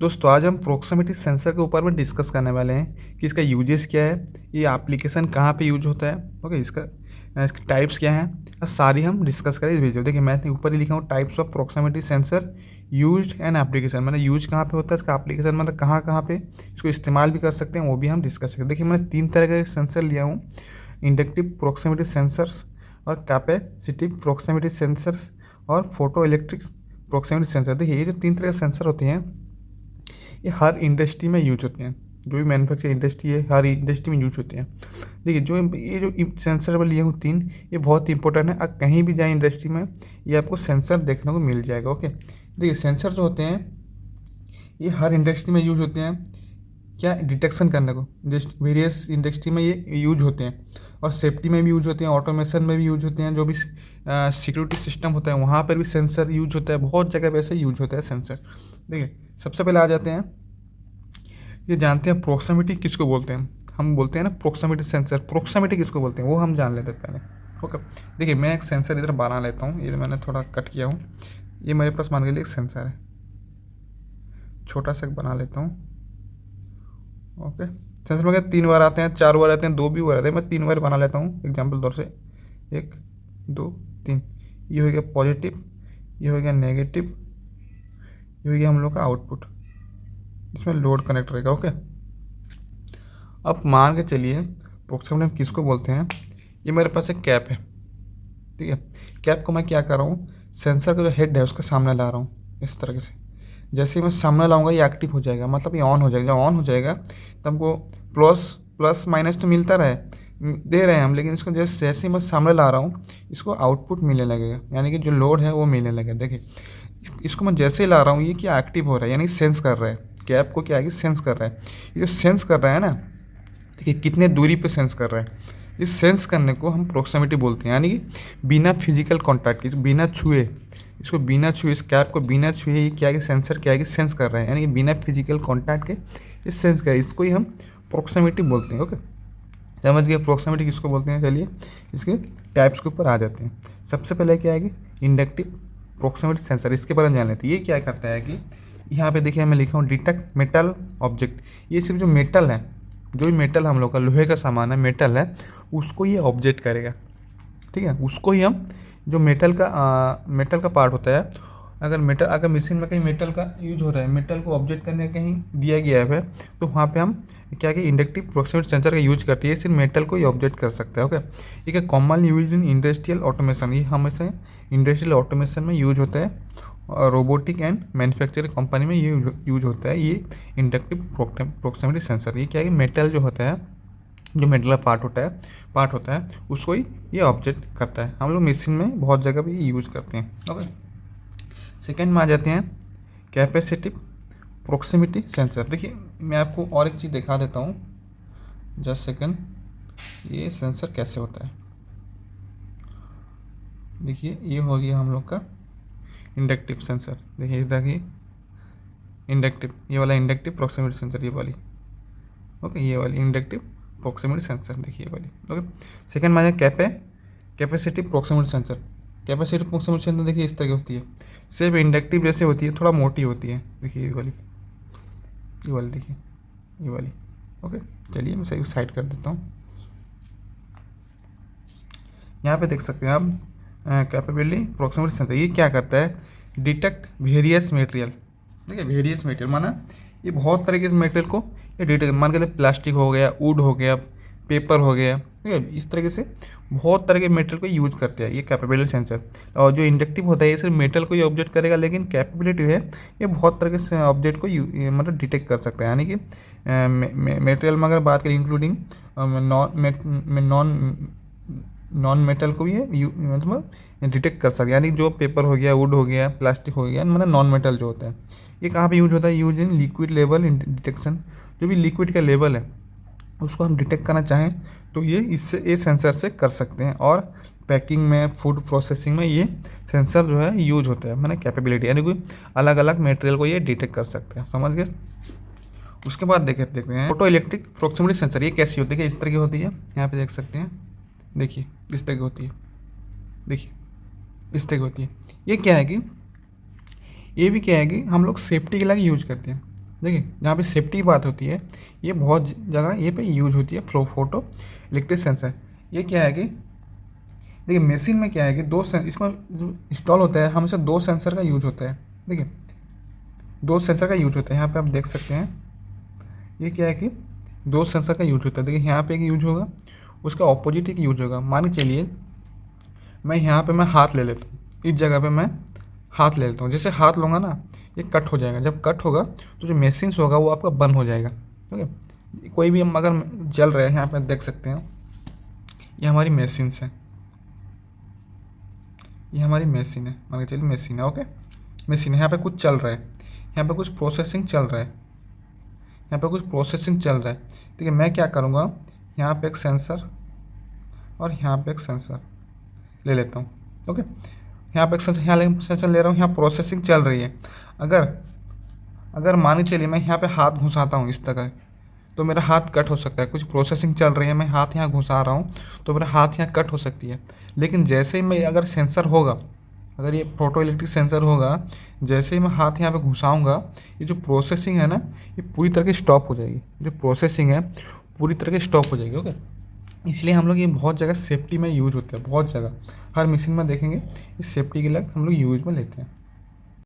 दोस्तों आज हम प्रोक्सिमिटी सेंसर के ऊपर में डिस्कस करने वाले हैं कि इसका यूजेस क्या है, ये एप्लीकेशन कहाँ पे यूज होता है, ओके। इसके टाइप्स क्या हैं, सारी हम डिस्कस करें इस वीडियो। देखिए मैं ऊपर ही लिखा हूँ types of proximity sensor used and application, मतलब यूज कहाँ पे होता है, इसका एप्लीकेशन मतलब कहाँ कहाँ पे इसको इस्तेमाल भी कर सकते हैं, वो भी हम डिस्कस करें। देखिए मैंने 3 तरह के सेंसर लिया हूँ, इंडक्टिव प्रोक्सिमिटी सेंसर्स और कैपेसिटिव प्रोक्सिमिटी सेंसर्स और फोटो इलेक्ट्रिक प्रोक्सिमिटी सेंसर। देखिए ये जो 3 तरह के सेंसर होते हैं ये हर इंडस्ट्री में यूज होते हैं, जो भी मैन्युफैक्चर इंडस्ट्री है हर इंडस्ट्री में यूज होते हैं। देखिए जो सेंसर मैं लिए हूँ 3, ये बहुत इंपॉर्टेंट है। आप कहीं भी जाएँ इंडस्ट्री में ये आपको सेंसर देखने को मिल जाएगा, ओके। देखिए सेंसर जो होते हैं ये हर इंडस्ट्री में यूज होते हैं, क्या डिटेक्शन करने को वेरियस इंडस्ट्री में ये यूज होते हैं, और सेफ्टी में भी यूज होते हैं, ऑटोमेशन में भी यूज होते हैं, जो भी सिक्योरिटी सिस्टम होता है वहाँ पर भी सेंसर यूज होता है, बहुत जगह वैसे यूज होता है सेंसर। देखिए सबसे पहले आ जाते हैं, ये जानते हैं प्रोक्सिमिटी किसको बोलते हैं। हम बोलते हैं ना प्रोक्सिमिटी सेंसर, प्रोक्सिमिटी किसको बोलते हैं वो हम जान लेते हैं पहले, ओके। देखिए मैं एक सेंसर इधर बना लेता हूँ, ये मैंने थोड़ा कट किया हूँ। ये मेरे पास मान के लिए एक सेंसर है, छोटा सा बना लेता हूँ, ओके। सेंसर में 3 बार आते हैं, 4 बार आते हैं, 2 भी बार आते हैं, मैं 3 बार बना लेता हूँ एग्जाम्पल तौर से। 1 2 3, ये हो गया पॉजिटिव, ये हो गया नेगेटिव, ये हो गया हम लोग का आउटपुट, इसमें लोड कनेक्ट रहेगा, ओके। अब मान के चलिए प्रोक्सिमिटी हम किसको बोलते हैं, ये मेरे पास एक कैप है, ठीक है। कैप को मैं क्या कर रहा हूँ, सेंसर का जो हेड है उसके सामने ला रहा हूँ इस तरह से। जैसे ही मैं सामने लाऊंगा ये एक्टिव हो जाएगा, मतलब ये ऑन हो जाएगा। जब ऑन हो जाएगा तब हमको प्लस प्लस माइनस तो मिलता दे रहे हैं हम, लेकिन इसको जैसे ही मैं सामने ला रहा हूँ इसको आउटपुट मिलने लगेगा, यानी कि जो लोड है वो मिलने लगेगा। देखिए इसको मैं जैसे ही ला रहा हूँ ये क्या एक्टिव हो रहा है, यानी सेंस कर रहा है, कैप को क्या है कि सेंस कर रहा है। ये जो सेंस कर रहा है ना, देखिए कितने दूरी पे सेंस कर रहा है, इस सेंस करने को हम प्रोक्सिमिटी बोलते हैं, यानी कि बिना फिजिकल कॉन्टैक्ट के, बिना छुए, इसको बिना छुए, इस कैप को बिना छुए ये क्या है कि सेंसर क्या है कि सेंस कर रहा है, यानी कि बिना फिजिकल कॉन्टैक्ट के इस सेंस कर, इसको ही हम प्रोक्सिमिटी बोलते हैं, ओके। समझ गए प्रोक्सिमिटी किसको बोलते हैं। चलिए इसके टाइप्स के ऊपर आ जाते हैं। सबसे पहले क्या है कि इंडक्टिव प्रोक्सिमिटी सेंसर, इसके बारे में जान लेते हैं। ये क्या करता है कि यहाँ पे देखिए मैं लिखा हूँ डिटेक्ट मेटल ऑब्जेक्ट। ये सिर्फ जो मेटल है, जो भी मेटल हम लोग का लोहे का सामान है, मेटल है, उसको ये ऑब्जेक्ट करेगा, ठीक है। उसको ही हम जो मेटल का पार्ट होता है, अगर मशीन में कहीं मेटल का यूज हो रहा है, मेटल को ऑब्जेक्ट करने कहीं दिया गया है, तो वहाँ पे हम क्या कि इंडक्टिव प्रोक्सिमिटी सेंसर का यूज करती है, सिर्फ मेटल को ही ऑब्जेक्ट कर सकता है, ओके। ये क्या common use in industrial automation, ये हमेशा इंडस्ट्रियल ऑटोमेशन में यूज होता है, और रोबोटिक एंड मैन्युफैक्चरिंग कंपनी में ये यूज होता है। ये इंडक्टिव प्रोक्सिमिटी सेंसर, ये क्या है कि मेटल जो होता है, जो मेटल का पार्ट होता है उसको ही ये ऑब्जेक्ट करता है। हम लोग मशीन में बहुत जगह भी यूज़ करते हैं, ओके। सेकेंड में आ जाते हैं कैपेसिटिव प्रोक्सिमिटी सेंसर। देखिए मैं आपको और एक चीज़ दिखा देता हूँ, जस्ट सेकेंड, ये सेंसर कैसे होता है। देखिए ये हो गया हम लोग का इंडक्टिव सेंसर। देखिए इधर ही इंडक्टिव, ये वाला इंडक्टिव प्रोक्सिमिटी सेंसर, ये वाली, ओके, ये वाली इंडक्टिव प्रोक्सिमिटी सेंसर, देखिए वाली, ओके। सेकंड में capacitive proximity sensor. Capacitive proximity sensor देखिए इस तरह की होती है, सिर्फ इंडक्टिव जैसे होती है, थोड़ा मोटी होती है। देखिए ये वाली देखिए ये वाली, ओके। चलिए मैं सही साइड कर देता हूँ। यहाँ पे देख सकते हैं आप कैपेबिलिटी प्रोक्सिमिटी सेंसर, ये क्या करता है, डिटेक्ट वेरियस मटेरियल। देखिए वेरियस मटेरियल माना ये बहुत तरह के इस मटेरियल को ये डिटेक्ट, मान के प्लास्टिक हो गया, वुड हो गया, पेपर हो गया, ठीक है। इस तरीके से बहुत तरह के मेटल को यूज करते हैं ये कैपेबिलिटी सेंसर। और जो इंडक्टिव होता है ये सिर्फ मेटल को ही ऑब्जेक्ट करेगा, लेकिन कैपेबिलिटी है ये बहुत तरह के ऑब्जेक्ट को मतलब डिटेक्ट कर सकता है, यानी कि मेटेरियल में अगर बात करें इंक्लूडिंग नॉन मेटल को भी ये मतलब डिटेक्ट कर सकते हैं, यानी जो पेपर हो गया, वुड हो गया, प्लास्टिक हो गया, मतलब नॉन मेटल जो होता है। ये कहाँ पे यूज होता है, use in liquid level detection. जो भी लिक्विड का लेवल है उसको हम डिटेक्ट करना चाहें तो ये सेंसर से कर सकते हैं। और पैकिंग में, फूड प्रोसेसिंग में ये सेंसर जो है यूज होता है, मैंने कैपेबिलिटी, यानी कोई अलग अलग मटेरियल को ये डिटेक्ट कर सकते हैं, समझ गए। उसके बाद देखते हैं फोटो इलेक्ट्रिक प्रोक्सिमिटी सेंसर, ये कैसी होती है, इस तरह की होती है। यहाँ पे देख सकते हैं, देखिए इस तरह की होती है, देखिए इस तरह की होती है। ये क्या है कि ये भी क्या है कि हम लोग सेफ्टी के लिए यूज करते हैं। देखिए जहाँ पे सेफ्टी की बात होती है ये बहुत जगह ये पे यूज होती है फोटो इलेक्ट्रिक सेंसर। ये क्या है कि देखिए मशीन में क्या है कि इसमें जो इंस्टॉल होता है हमेशा 2 सेंसर का यूज होता है। देखिए 2 सेंसर का यूज होता है, यहाँ पे आप देख सकते हैं। ये क्या है कि 2 सेंसर का यूज होता है। देखिए यहाँ पे एक यूज होगा, उसका ऑपोजिट एक यूज होगा। मान के चलिए मैं यहाँ पे मैं हाथ ले लेता हूँ, इस जगह पे मैं हाथ ले लेता हूँ। जैसे हाथ लूँगा ना ये कट हो जाएगा, जब कट होगा तो जो मशीन्स होगा वो आपका बंद हो जाएगा। ठीक है, कोई भी हम अगर जल रहे हैं, यहाँ पे देख सकते हैं ये हमारी मशीन्स है, ये हमारी मशीन है, मान के चलिए मशीन है। ओके मशीन है, यहाँ पे कुछ चल रहा है, यहाँ पे कुछ प्रोसेसिंग चल रहा है, यहाँ पे कुछ प्रोसेसिंग चल रहा है। ठीक है, मैं क्या करूँगा, यहाँ पे एक सेंसर और यहाँ पे एक सेंसर ले लेता हूँ। ओके यहाँ पे एक सेंसर, यहाँ सेंसर ले रहा हूँ, यहाँ प्रोसेसिंग चल रही है। अगर अगर मान के चलिए मैं यहाँ पे हाथ घुसाता हूँ इस तरह, तो मेरा हाथ कट हो सकता है। कुछ प्रोसेसिंग चल रही है, मैं हाथ यहाँ घुसा रहा हूँ तो मेरा हाथ यहाँ कट हो सकती है। लेकिन जैसे ही मैं अगर सेंसर होगा, अगर ये फोटो इलेक्ट्रिक सेंसर होगा, जैसे ही मैं हाथ यहाँ पे घुसाऊँगा, ये जो प्रोसेसिंग है ना ये पूरी तरह की स्टॉप हो जाएगी। जो प्रोसेसिंग है पूरी तरह की स्टॉप हो जाएगी। ओके इसलिए हम लोग ये बहुत जगह सेफ्टी में यूज होते हैं, बहुत जगह हर मशीन में देखेंगे इस सेफ्टी के लिए हम लोग यूज में लेते हैं।